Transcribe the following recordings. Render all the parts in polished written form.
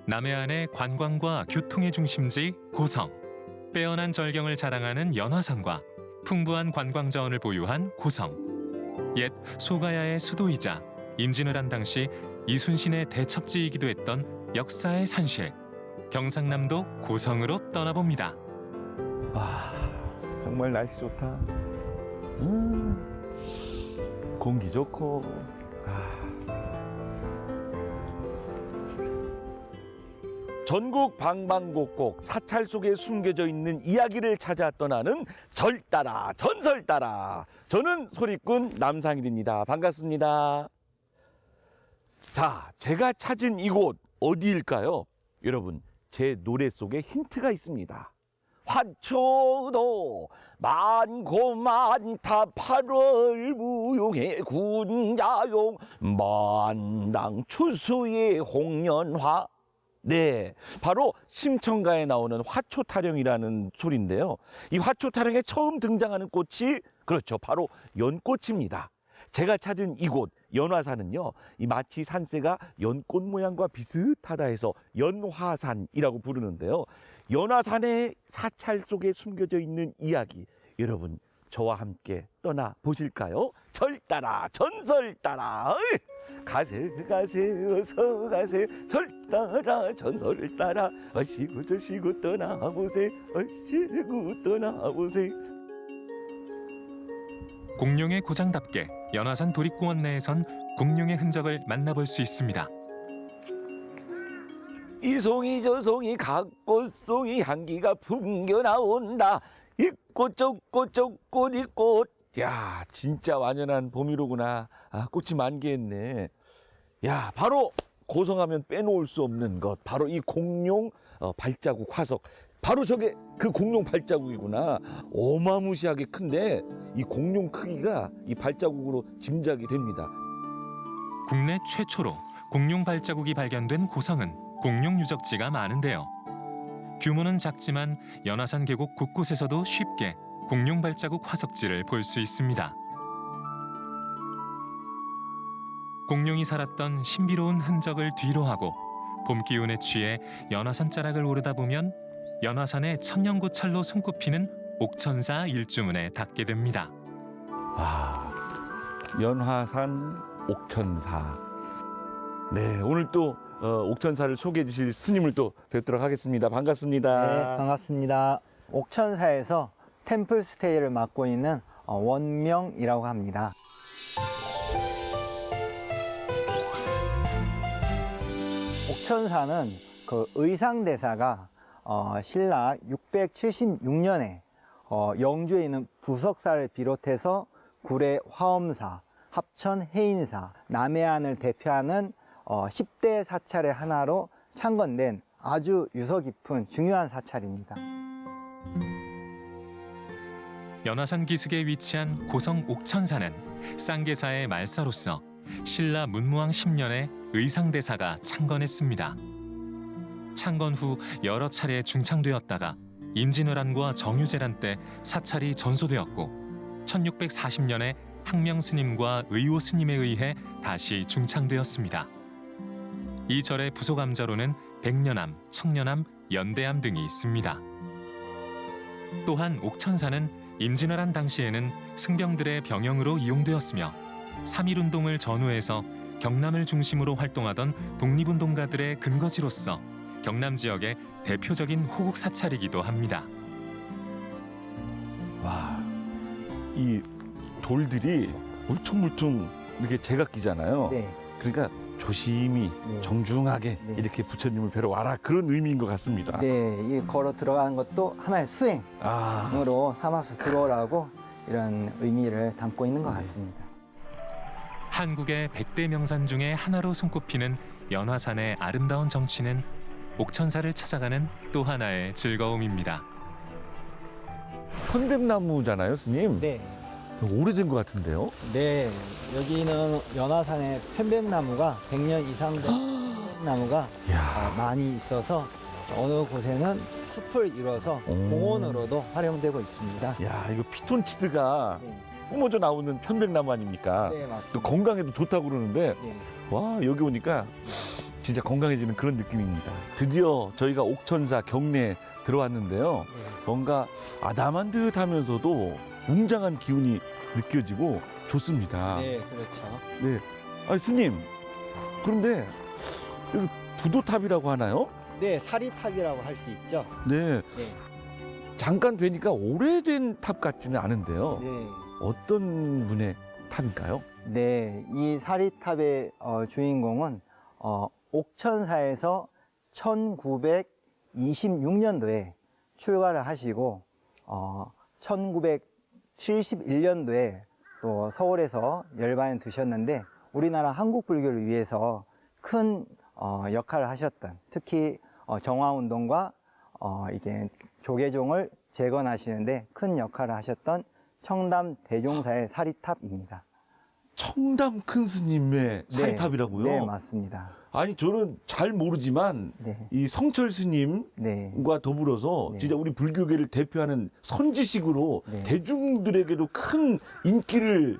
남해안의 관광과 교통의 중심지 고성. 빼어난 절경을 자랑하는 연화산과 풍부한 관광 자원을 보유한 고성. 옛 소가야의 수도이자 임진왜란 당시 이순신의 대첩지이기도 했던 역사의 산실. 경상남도 고성으로 떠나봅니다. 와, 정말 날씨 좋다. 공기 좋고. 전국 방방곡곡 사찰 속에 숨겨져 있는 이야기를 찾아 떠나는 절 따라 전설 따라. 저는 소리꾼 남상일입니다. 반갑습니다. 자, 제가 찾은 이곳 어디일까요? 여러분, 제 노래 속에 힌트가 있습니다. 화초도 많고 많다 8월 무용의 군자용 만당 추수의 홍련화. 네, 바로 심청가에 나오는 화초 타령이라는 소리인데요. 이 화초 타령에 처음 등장하는 꽃이 그렇죠, 바로 연꽃입니다. 제가 찾은 이곳 연화산은요, 이 마치 산세가 연꽃 모양과 비슷하다 해서 연화산이라고 부르는데요. 연화산의 사찰 속에 숨겨져 있는 이야기, 여러분 저와 함께 떠나 보실까요? 절 따라 전설 따라. 가세 가세 어서 가세 절 따라 전설 따라 어시고 저시고 떠나보세 어시고 떠나보세. 공룡의 고장답게 연화산 도립공원 내에선 공룡의 흔적을 만나볼 수 있습니다. 이 송이 저 송이 각꽃송이 향기가 풍겨 나온다. 이 꽃 저 꽃 저 꽃 이 꽃. 야, 진짜 완연한 봄이로구나. 아, 꽃이 만개했네. 야, 바로 고성하면 빼놓을 수 없는 것, 바로 이 공룡 발자국 화석. 바로 저게 그 공룡 발자국이구나. 어마무시하게 큰데 이 공룡 크기가 이 발자국으로 짐작이 됩니다. 국내 최초로 공룡 발자국이 발견된 고성은 공룡 유적지가 많은데요. 규모는 작지만 연화산 계곡 곳곳에서도 쉽게 공룡 발자국 화석지를 볼 수 있습니다. 공룡이 살았던 신비로운 흔적을 뒤로하고 봄 기운에 취해 연화산 자락을 오르다 보면 연화산의 천년고찰로 손꼽히는 옥천사 일주문에 닿게 됩니다. 와, 연화산 옥천사. 네, 오늘 또 옥천사를 소개해 주실 스님을 또 뵙도록 하겠습니다. 반갑습니다. 네, 반갑습니다. 옥천사에서 템플 스테이를 맡고 있는 원명이라고 합니다. 옥천사는 그 의상대사가 신라 676년에 영주에 있는 부석사를 비롯해서 구례 화엄사, 합천 해인사, 남해안을 대표하는 10대 사찰의 하나로 창건된 아주 유서 깊은 중요한 사찰입니다. 연화산 기슭에 위치한 고성 옥천사는 쌍계사의 말사로서 신라 문무왕 10년에 의상대사가 창건했습니다. 창건 후 여러 차례 중창되었다가 임진왜란과 정유재란 때 사찰이 전소되었고 1640년에 항명 스님과 의호 스님에 의해 다시 중창되었습니다. 이 절의 부속암자로는 백년암, 청년암, 연대암 등이 있습니다. 또한 옥천사는 임진왜란 당시에는 승병들의 병영으로 이용되었으며 3.1운동을 전후해서 경남을 중심으로 활동하던 독립운동가들의 근거지로서 경남 지역의 대표적인 호국 사찰이기도 합니다. 와, 이 돌들이 울퉁불퉁 이렇게 제각기잖아요. 네. 그러니까 조심히 네. 정중하게 네. 이렇게 부처님을 뵈러 와라, 그런 의미인 것 같습니다. 네, 이 걸어 들어가는 것도 하나의 수행으로 삼아서 들어오라고 이런 의미를 담고 있는 것 같습니다. 한국의 100대 명산 중에 하나로 손꼽히는 연화산의 아름다운 정취는 옥천사를 찾아가는 또 하나의 즐거움입니다. 편백나무잖아요, 스님. 네, 오래된 것 같은데요. 네, 여기는 연화산에 편백나무가 100년 이상 된 편백나무가 이야. 많이 있어서 어느 곳에는 숲을 이뤄서 공원으로도 활용되고 있습니다. 야, 이거 피톤치드가 네, 뿜어져 나오는 편백나무 아닙니까? 네 또 맞습니다. 건강에도 좋다고 그러는데 네, 와, 여기 오니까 진짜 건강해지는 그런 느낌입니다. 드디어 저희가 옥천사 경내에 들어왔는데요. 뭔가 아담한듯하면서도 웅장한 기운이 느껴지고 좋습니다. 네, 그렇죠. 네. 아니, 스님, 그런데 여기 부도탑이라고 하나요? 네, 사리탑이라고 할 수 있죠. 네. 네. 잠깐 뵈니까 오래된 탑 같지는 않은데요. 네. 어떤 분의 탑일까요? 네, 이 사리탑의 주인공은 옥천사에서 1926년도에 출가를 하시고 1971년도에 또 서울에서 열반에 드셨는데 우리나라 한국 불교를 위해서 큰 역할을 하셨던, 특히 정화운동과 이게 조계종을 재건하시는데 큰 역할을 하셨던 청담 대종사의 사리탑입니다. 청담 큰 스님의 사리탑이라고요? 네, 맞습니다. 아니, 저는 잘 모르지만 네, 이 성철 스님과 네, 더불어서 네. 진짜 우리 불교계를 대표하는 선지식으로 네. 대중들에게도 큰 인기를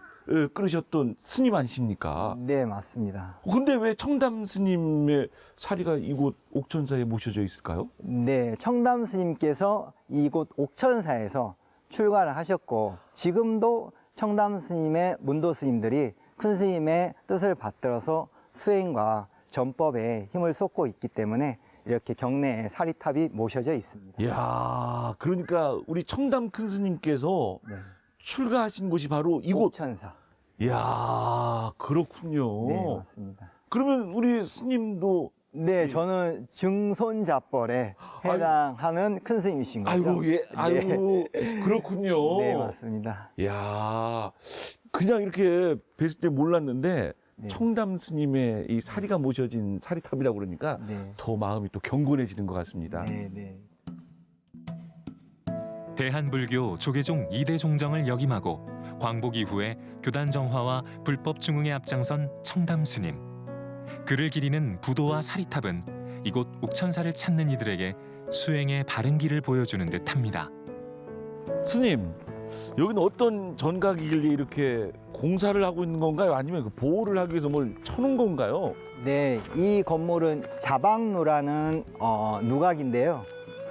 끌으셨던 스님 아니십니까? 네, 맞습니다. 근데 왜 청담 스님의 사리가 이곳 옥천사에 모셔져 있을까요? 네, 청담 스님께서 이곳 옥천사에서 출가를 하셨고 지금도 청담 스님의 문도 스님들이 큰 스님의 뜻을 받들어서 수행과 전법에 힘을 쏟고 있기 때문에 이렇게 경내에 사리탑이 모셔져 있습니다. 이야, 그러니까 우리 청담 큰 스님께서 네, 출가하신 곳이 바로 이곳. 옥천사. 이야, 그렇군요. 네, 맞습니다. 그러면 우리 스님도 네, 저는 증손자벌에 해당하는 큰 스님이신 거죠. 아이고, 예, 아이고, 그렇군요. 네, 맞습니다. 이야, 그냥 이렇게 뵀을 때 몰랐는데 네. 청담 스님의 이 사리가 모셔진 사리탑이라고 그러니까 네, 더 마음이 또 경건해지는 것 같습니다. 네, 네. 대한불교 조계종 2대 종정을 역임하고 광복 이후에 교단 정화와 불법 중흥에 앞장선 청담 스님. 그를 기리는 부도와 사리탑은 이곳 옥천사를 찾는 이들에게 수행의 바른 길을 보여주는 듯합니다. 스님, 여기는 어떤 전각이길래 이렇게 공사를 하고 있는 건가요? 아니면 그 보호를 하기 위해서 뭘 쳐놓은 건가요? 네, 이 건물은 자방루라는 누각인데요.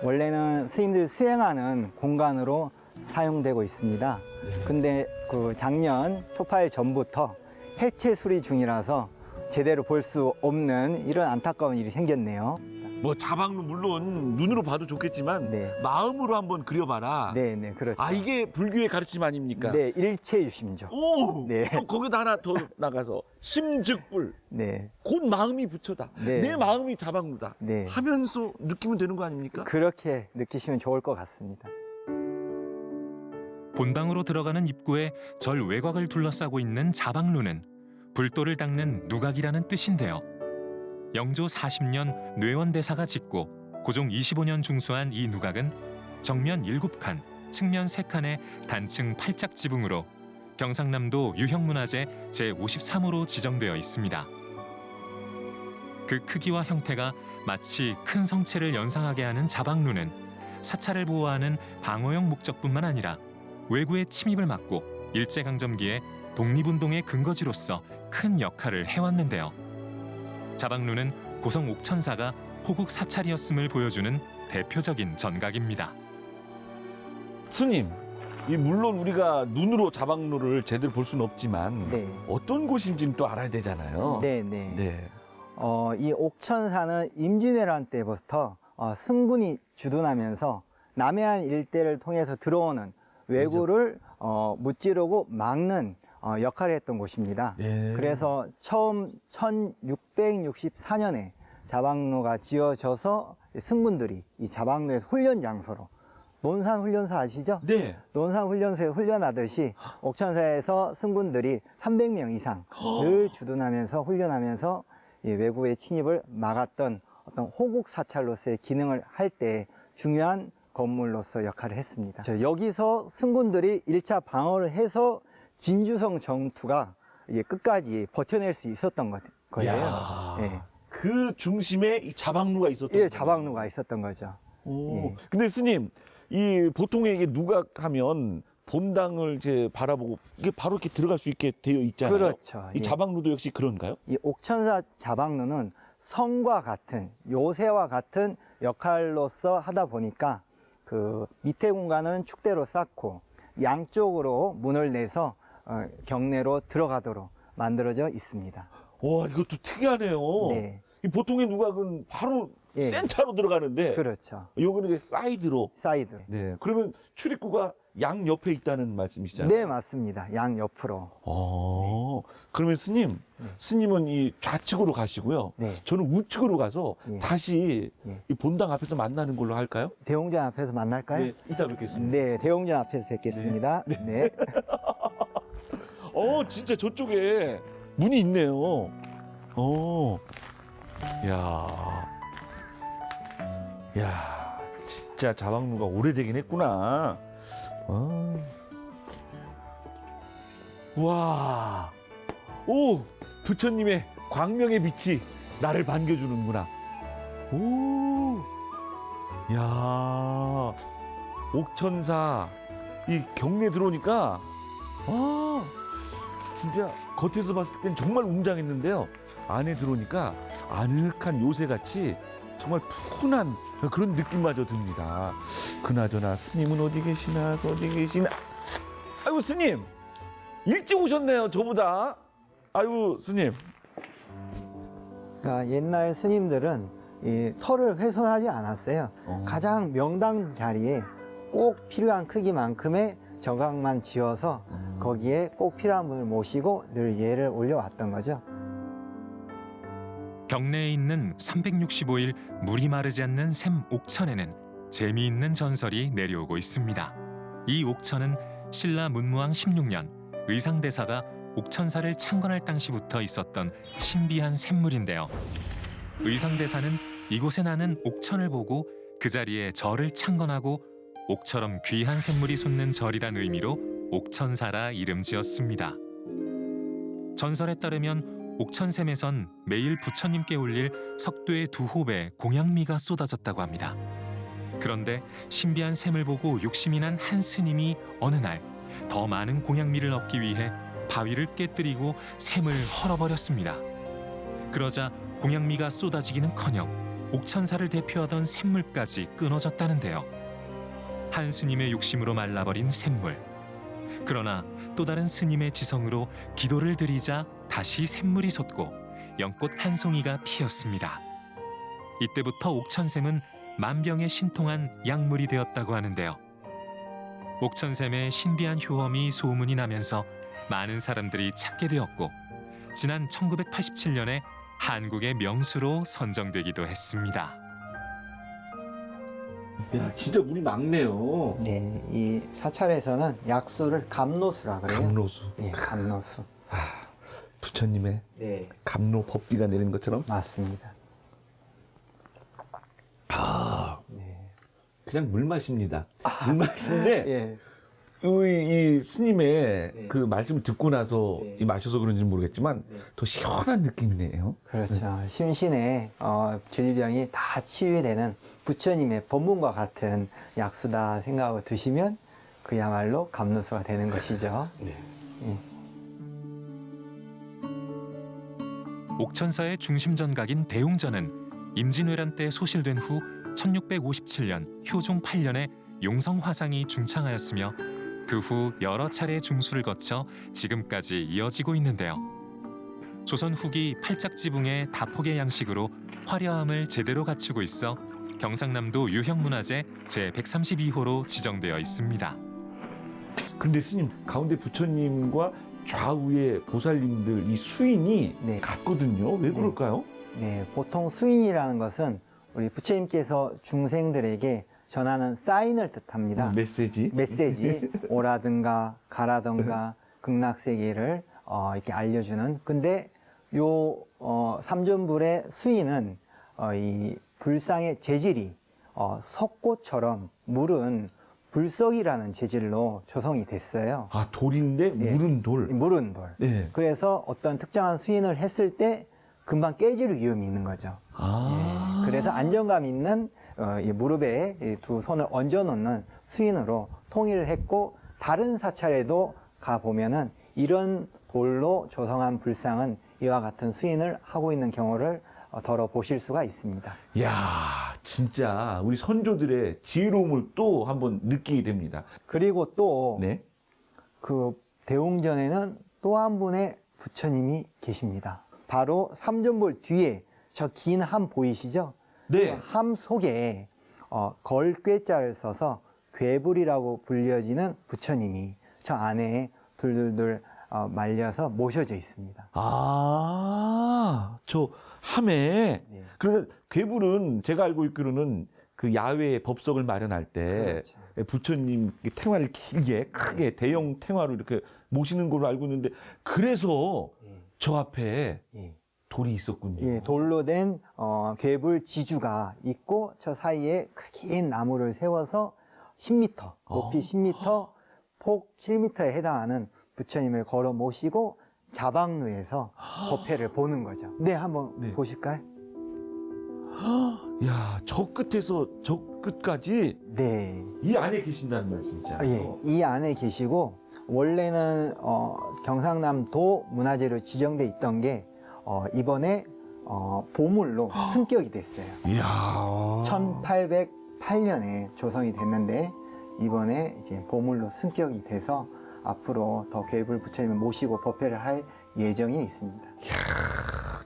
원래는 스님들이 수행하는 공간으로 사용되고 있습니다. 근데 그 작년 초파일 전부터 해체 수리 중이라서 제대로 볼 수 없는 이런 안타까운 일이 생겼네요. 뭐 자방로 물론 눈으로 봐도 좋겠지만 네, 마음으로 한번 그려봐라. 네, 네, 그렇죠. 아, 이게 불교의 가르침 아닙니까? 네, 일체유심죠. 오! 네. 또 거기다 하나 더 나가서 심즉불. 네, 곧 마음이 부처다. 네. 내 마음이 자방루다. 네. 하면서 느끼면 되는 거 아닙니까? 그렇게 느끼시면 좋을 것 같습니다. 본당으로 들어가는 입구에 절 외곽을 둘러싸고 있는 자방루는 불도를 닦는 누각이라는 뜻인데요. 영조 40년 뇌원대사가 짓고 고종 25년 중수한 이 누각은 정면 7칸, 측면 3칸의 단층 8짝 지붕으로 경상남도 유형문화재 제53호로 지정되어 있습니다. 그 크기와 형태가 마치 큰 성체를 연상하게 하는 자방루는 사찰을 보호하는 방어용 목적뿐만 아니라 외구의 침입을 막고 일제강점기에 독립운동의 근거지로서 큰 역할을 해왔는데요. 자방루는 고성 옥천사가 호국 사찰이었음을 보여주는 대표적인 전각입니다. 스님, 물론 우리가 눈으로 자방루를 제대로 볼 수는 없지만 네, 어떤 곳인지는 또 알아야 되잖아요. 네, 네. 네. 이 옥천사는 임진왜란 때부터 승군이 주둔하면서 남해안 일대를 통해서 들어오는 왜구를 무찌르고 막는 역할을 했던 곳입니다. 네. 그래서 처음 1664년에 자방루가 지어져서 승군들이 이 자방루에서 훈련 장소로, 논산훈련소 아시죠? 네. 논산훈련소에 훈련하듯이 옥천사에서 승군들이 300명 이상 늘 주둔하면서 훈련하면서 이 외구의 침입을 막았던 어떤 호국 사찰로서의 기능을 할 때 중요한 건물로서 역할을 했습니다. 여기서 승군들이 1차 방어를 해서 진주성 정투가 이게 끝까지 버텨낼 수 있었던 거예요. 이야, 예. 그 중심에 이 자방루가 있었던 예, 거예요. 자방루가 있었던 거죠. 오. 예. 근데 스님, 이 보통의 이게 누각하면 본당을 이제 바라보고 이게 바로 이렇게 들어갈 수 있게 되어 있잖아요. 그렇죠. 이 예. 자방루도 역시 그런가요? 이 옥천사 자방루는 성과 같은 요새와 같은 역할로서 하다 보니까 그 밑에 공간은 축대로 쌓고 양쪽으로 문을 내서 경내로 들어가도록 만들어져 있습니다. 와, 이것도 특이하네요. 네, 이 보통의 누각은 바로 예. 센터로 들어가는데 그렇죠. 요거는 이제 사이드로. 사이드. 네. 그러면 출입구가 양 옆에 있다는 말씀이시잖아요. 네, 맞습니다. 양 옆으로. 그러면 스님, 네. 스님은 이 좌측으로 가시고요. 네. 저는 우측으로 가서 예. 다시 예. 이 본당 앞에서 만나는 걸로 할까요? 대웅전 앞에서 만날까요? 네, 이따 뵙겠습니다. 네, 대웅전 앞에서 뵙겠습니다. 네. 진짜 저쪽에 문이 있네요. 야, 진짜 자방루가 오래되긴 했구나. 와, 오, 부처님의 광명의 빛이 나를 반겨주는구나. 오, 야, 옥천사 이 경내 들어오니까 진짜 겉에서 봤을 땐 정말 웅장했는데요. 안에 들어오니까 아늑한 요새같이 정말 푸근한 그런 느낌마저 듭니다. 그나저나 스님은 어디 계시나 어디 계시나. 아이고 스님 일찍 오셨네요 저보다. 아이고 스님. 그러니까 옛날 스님들은 이 터를 훼손하지 않았어요. 가장 명당 자리에 꼭 필요한 크기만큼의 정각만 지어서 거기에 꼭 필요한 분을 모시고 늘 예를 올려왔던 거죠. 경내에 있는 365일 물이 마르지 않는 샘 옥천에는 재미있는 전설이 내려오고 있습니다. 이 옥천은 신라 문무왕 16년 의상대사가 옥천사를 창건할 당시부터 있었던 신비한 샘물인데요. 의상대사는 이곳에 나는 옥천을 보고 그 자리에 절을 창건하고 옥처럼 귀한 샘물이 솟는 절이란 의미로 옥천사라 이름 지었습니다. 전설에 따르면 옥천샘에선 매일 부처님께 올릴 석도의 2홉의 공양미가 쏟아졌다고 합니다. 그런데 신비한 샘을 보고 욕심이 난 한 스님이 어느 날 더 많은 공양미를 얻기 위해 바위를 깨뜨리고 샘을 헐어버렸습니다. 그러자 공양미가 쏟아지기는커녕 옥천사를 대표하던 샘물까지 끊어졌다는데요. 한 스님의 욕심으로 말라버린 샘물. 그러나 또 다른 스님의 지성으로 기도를 드리자 다시 샘물이 솟고 연꽃 한 송이가 피었습니다. 이때부터 옥천샘은 만병에 신통한 약물이 되었다고 하는데요. 옥천샘의 신비한 효험이 소문이 나면서 많은 사람들이 찾게 되었고 지난 1987년에 한국의 명수로 선정되기도 했습니다. 야, 진짜 물이 맑네요. 네, 이 사찰에서는 약수를 감로수라 그래요. 감로수. 네, 감로수. 부처님의 네, 감로 법비가 내리는 것처럼. 맞습니다. 네. 그냥 물맛입니다. 물맛인데 예, 이 스님의 네. 그 말씀을 듣고 나서 네. 이 마셔서 그런지 모르겠지만 네. 더 시원한 느낌이네요. 그렇죠. 심신의 질병이 다 치유되는 부처님의 법문과 같은 약수다 생각하고 드시면 그야말로 감로수가 되는 것이죠. 네. 예. 옥천사의 중심 전각인 대웅전은 임진왜란 때 소실된 후 1657년 효종 8년에 용성 화상이 중창하였으며 그 후 여러 차례 중수를 거쳐 지금까지 이어지고 있는데요. 조선 후기 팔짝지붕의 다폭의 양식으로 화려함을 제대로 갖추고 있어 경상남도 유형문화재 제132호로 지정되어 있습니다. 근데 스님 가운데 부처님과 좌우의 보살님들 이 수인이 네. 같거든요. 왜 그럴까요? 네, 보통 수인이라는 것은 우리 부처님께서 중생들에게 전하는 사인을 뜻합니다. 메시지. 메시지, 오라든가 가라든가 극락세계를 이렇게 알려주는. 근데 요 삼존불의 수인은 이 불상의 재질이 석고처럼 물은 불석이라는 재질로 조성이 됐어요. 아, 돌인데 네. 물은 돌. 물은 돌. 네. 그래서 어떤 특정한 수인을 했을 때 금방 깨질 위험이 있는 거죠. 아. 예, 그래서 안정감 있는 이 무릎에 이 두 손을 얹어 놓는 수인으로 통일을 했고, 다른 사찰에도 가 보면은 이런 돌로 조성한 불상은 이와 같은 수인을 하고 있는 경우를 덜어 보실 수가 있습니다. 야, 진짜 우리 선조들의 지혜로움을 또 한번 느끼게 됩니다. 그리고 또 네. 그 대웅전에는 또 한 분의 부처님이 계십니다. 바로 삼존볼 뒤에 저 긴 함 보이시죠? 네. 저 함 속에 걸꾀자를 써서 괴불이라고 불려지는 부처님이 저 안에 둘둘둘 말려서 모셔져 있습니다. 아, 저 함에. 네. 그래서 괴불은 제가 알고 있기로는 그 야외에 법석을 마련할 때 그렇죠. 부처님 탱화를 길게 크게 대형 탱화로 이렇게 모시는 걸로 알고 있는데 그래서 예, 저 앞에 예. 돌이 있었군요. 예, 돌로 된 괴불 지주가 있고 저 사이에 긴 나무를 세워서 10m, 높이 10m, 폭 7m에 해당하는 부처님을 걸어 모시고 자방루에서 법회를 보는 거죠. 네, 한번 네. 보실까요? 야, 저 끝에서 저 끝까지 네. 이 안에 계신다는 말씀이죠. 예, 이 안에 계시고 원래는 경상남도 문화재로 지정돼 있던 게 이번에 보물로 승격이 됐어요. 이야. 1808년에 조성이 됐는데 이번에 이제 보물로 승격이 돼서 앞으로 더 괴불 부처님을 모시고 법회를 할 예정이 있습니다.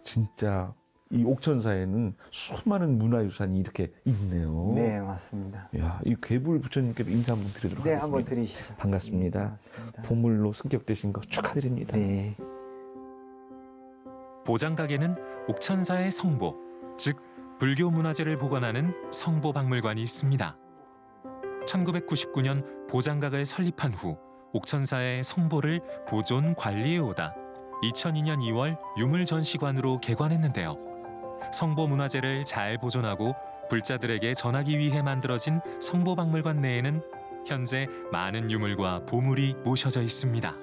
진짜 이 옥천사에는 수많은 문화유산이 이렇게 있네요. 네, 맞습니다. 야, 이 괴불 부처님께도 인사 한번 드리도록 네, 하겠습니다. 한번 드리시죠. 반갑습니다. 네, 반갑습니다. 보물로 승격되신 거 축하드립니다. 네. 보장각에는 옥천사의 성보, 즉 불교 문화재를 보관하는 성보박물관이 있습니다. 1999년 보장각을 설립한 후 옥천사의 성보를 보존 관리해오다 2002년 2월 유물전시관으로 개관했는데요. 성보 문화재를 잘 보존하고 불자들에게 전하기 위해 만들어진 성보박물관 내에는 현재 많은 유물과 보물이 모셔져 있습니다.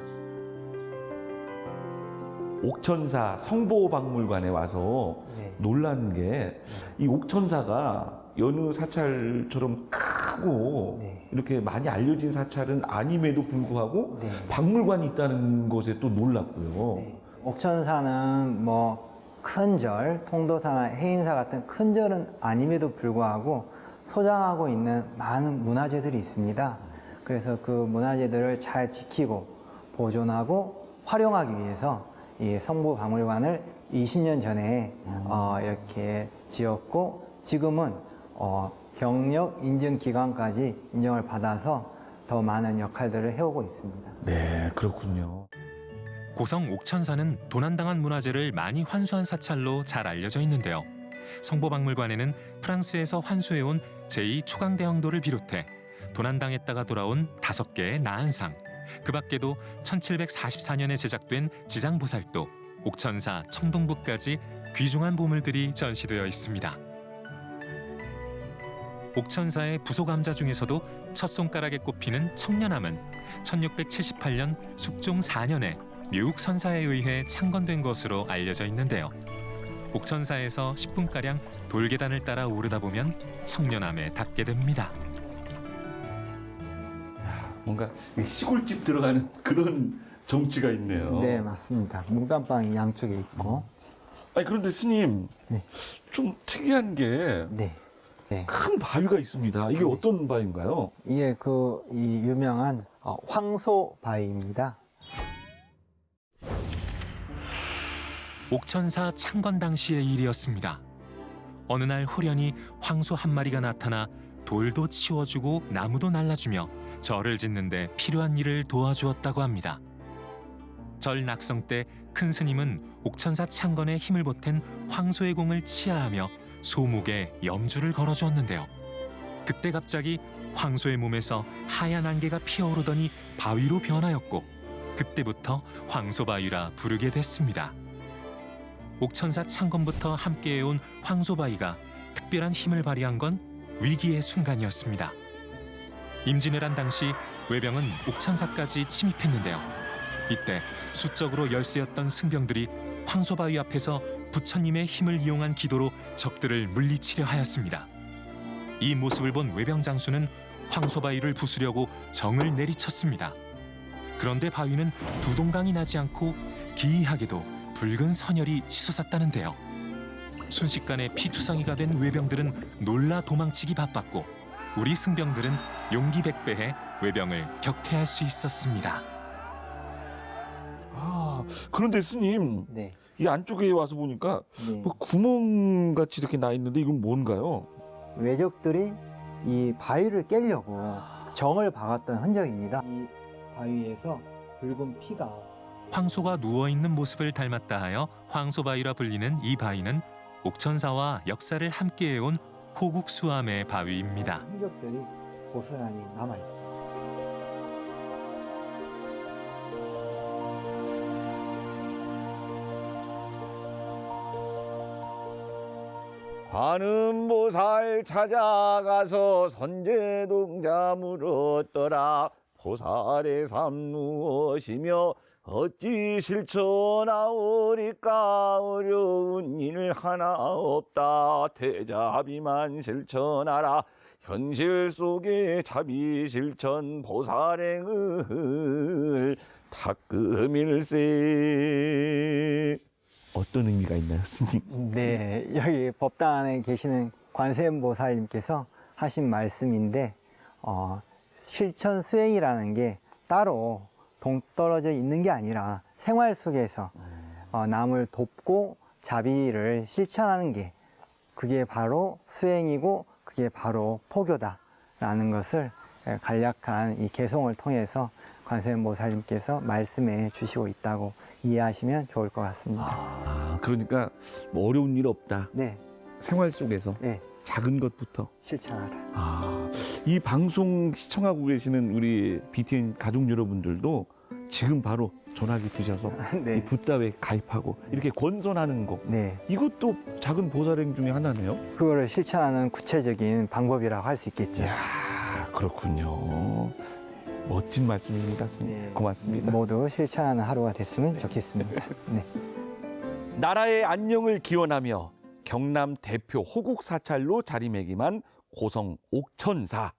옥천사 성보박물관에 와서 네. 놀란 게 이 옥천사가 여느 사찰처럼 크고 네. 이렇게 많이 알려진 사찰은 아님에도 불구하고 네. 박물관이 있다는 것에 또 놀랐고요. 네. 옥천사는 뭐 큰 절, 통도사나 해인사 같은 큰 절은 아님에도 불구하고 소장하고 있는 많은 문화재들이 있습니다. 그래서 그 문화재들을 잘 지키고 보존하고 활용하기 위해서 이 성보박물관을 20년 전에 이렇게 지었고 지금은 경력 인증 기관까지 인정을 받아서 더 많은 역할들을 해오고 있습니다. 네, 그렇군요. 고성 옥천사는 도난당한 문화재를 많이 환수한 사찰로 잘 알려져 있는데요. 성보박물관에는 프랑스에서 환수해온 제2초강대왕도를 비롯해 도난당했다가 돌아온 5개의 나한상, 그 밖에도 1744년에 제작된 지장보살도, 옥천사, 청동부까지 귀중한 보물들이 전시되어 있습니다. 옥천사의 부속암자 중에서도 첫 손가락에 꼽히는 청년암은 1678년 숙종 4년에 묘육선사에 의해 창건된 것으로 알려져 있는데요. 옥천사에서 10분가량 돌계단을 따라 오르다 보면 청년암에 닿게 됩니다. 뭔가 시골집 들어가는 그런 정치가 있네요. 네, 맞습니다. 문간방이 양쪽에 있고. 아니, 그런데 스님, 네. 좀 특이한 게 네. 네. 큰 바위가 있습니다. 이게 어떤 바위인가요? 이게 이 유명한 황소바위입니다. 옥천사 창건 당시의 일이었습니다. 어느 날 호련히 황소 한 마리가 나타나 돌도 치워주고 나무도 날라주며 절을 짓는 데 필요한 일을 도와주었다고 합니다. 절 낙성 때 큰 스님은 옥천사 창건에 힘을 보탠 황소의 공을 치하하며 소목에 염주를 걸어주었는데요. 그때 갑자기 황소의 몸에서 하얀 안개가 피어오르더니 바위로 변하였고 그때부터 황소바위라 부르게 됐습니다. 옥천사 창건부터 함께해온 황소바위가 특별한 힘을 발휘한 건 위기의 순간이었습니다. 임진왜란 당시 외병은 옥천사까지 침입했는데요. 이때 수적으로 열세였던 승병들이 황소바위 앞에서 부처님의 힘을 이용한 기도로 적들을 물리치려 하였습니다. 이 모습을 본 외병 장수는 황소바위를 부수려고 정을 내리쳤습니다. 그런데 바위는 두동강이 나지 않고 기이하게도 붉은 선혈이 치솟았다는데요. 순식간에 피투성이가 된 외병들은 놀라 도망치기 바빴고 우리 승병들은 용기 백배해 외병을 격퇴할 수 있었습니다. 아, 그런데 스님, 네. 이 안쪽에 와서 보니까 네. 뭐 구멍같이 이렇게 나 있는데 이건 뭔가요? 외적들이 이 바위를 깨려고 정을 박았던 흔적입니다. 이 바위에서 붉은 피가 황소가 누워있는 모습을 닮았다 하여 황소바위라 불리는 이 바위는 옥천사와 역사를 함께해온 호국수암의 바위입니다. 흔적들이 고스란히 남아 있습니다. 관음보살 찾아가서 선제동자 물었더라. 보살의 삶 무엇이며 어찌 실천하오리까. 어려운 일 하나 없다. 대자비만 실천하라. 현실 속에 자비 실천 보살행을 탁금일세. 어떤 의미가 있나요, 스님? 네, 여기 법당 안에 계시는 관세음보살님께서 하신 말씀인데 실천 수행이라는 게 따로 동떨어져 있는 게 아니라 생활 속에서 남을 돕고 자비를 실천하는 게 그게 바로 수행이고 그게 바로 포교다라는 것을 간략한 이 개송을 통해서 관세음보살님께서 말씀해 주시고 있다고 이해하시면 좋을 것 같습니다. 아, 그러니까 뭐 어려운 일 없다. 네, 생활 속에서 네, 작은 것부터. 실천하라. 아, 이 방송 시청하고 계시는 우리 BTN 가족 여러분들도 지금 바로 전화기 드셔서 이 네, 붓다에 가입하고 이렇게 권선하는 거. 네, 이것도 작은 보살행 중에 하나네요. 그거를 실천하는 구체적인 방법이라고 할 수 있겠죠. 이야, 그렇군요. 멋진 말씀입니다, 스님. 네, 고맙습니다. 모두 실천하는 하루가 됐으면 좋겠습니다. 네. 나라의 안녕을 기원하며 경남 대표 호국 사찰로 자리매김한 고성 옥천사.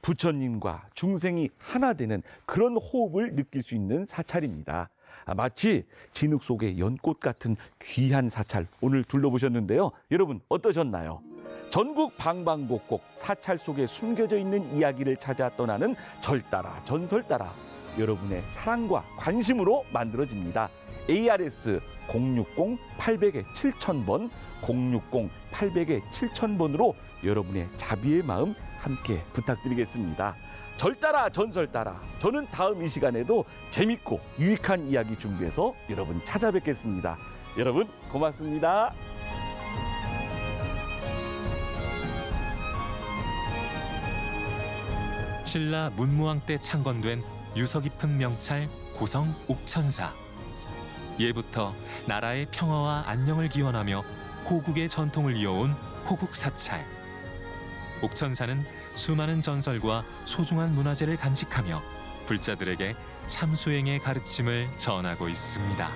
부처님과 중생이 하나 되는 그런 호흡을 느낄 수 있는 사찰입니다. 마치 진흙 속의 연꽃 같은 귀한 사찰 오늘 둘러보셨는데요. 여러분 어떠셨나요? 전국 방방곡곡 사찰 속에 숨겨져 있는 이야기를 찾아 떠나는 절따라 전설따라 여러분의 사랑과 관심으로 만들어집니다. ARS 060-800-7000번 060-800-7000번으로 여러분의 자비의 마음 함께 부탁드리겠습니다. 절따라 전설따라 저는 다음 이 시간에도 재밌고 유익한 이야기 준비해서 여러분 찾아뵙겠습니다. 여러분 고맙습니다. 신라 문무왕 때 창건된 유서 깊은 명찰 고성 옥천사. 예부터 나라의 평화와 안녕을 기원하며 호국의 전통을 이어온 호국사찰. 옥천사는 수많은 전설과 소중한 문화재를 간직하며 불자들에게 참수행의 가르침을 전하고 있습니다.